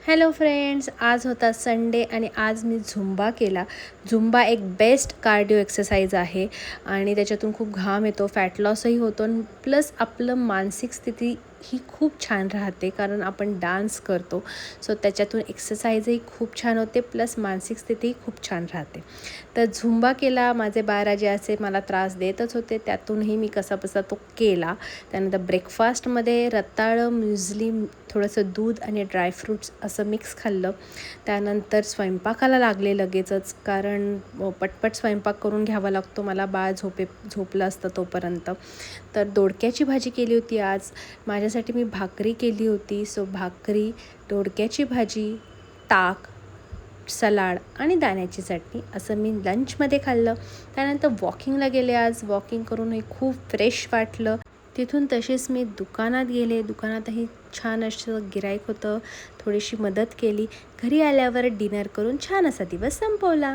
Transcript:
Hello friends, आज होता Sunday आणि आज मी झुंबा केला. झुंबा एक बेस्ट कार्डिओ एक्सरसाइज आहे आणि त्याच्यातून खूप घाम येतो, फॅट लॉसही होतो प्लस आपलं मानसिक स्थिती ही खूप छान राहते कारण आपण डान्स करतो. सो त्याच्यातून एक्सरसाइजही खूप छान होते प्लस मानसिक स्थितीही खूप छान राहते. तर झुंबा केला. माझे बाळराजे असे मला त्रास देतच होते, त्यातूनही मी कसाबसा तो केला. त्यानंतर ब्रेकफास्टमध्ये रताळं, म्युझली, थोडंसं दूध आणि ड्रायफ्रूट्स असं मिक्स खाल्लं. त्यानंतर स्वयंपाकाला लागले लगेचच, कारण पटपट स्वयंपाक करून घ्यावा लागतो मला, बाळ झोपलं असतं तोपर्यंत. तर दोडक्याची भाजी केली होती आज. माझ्यासाठी मी भाकरी केली होती. सो भाकरी, दोडक्याची भाजी, ताक, सलाड आणि दाण्याची चटणी असं मी लंचमध्ये खाल्लं. त्यानंतर वॉकिंगला गेले. आज वॉकिंग करूनही खूप फ्रेश वाटलं. तिथून तशीच मी दुकानात गेले. दुकानातही छान असं गिऱ्हाईक होतं, थोडीशी मदत केली. घरी आल्यावर डिनर करून छान असा दिवस संपवला.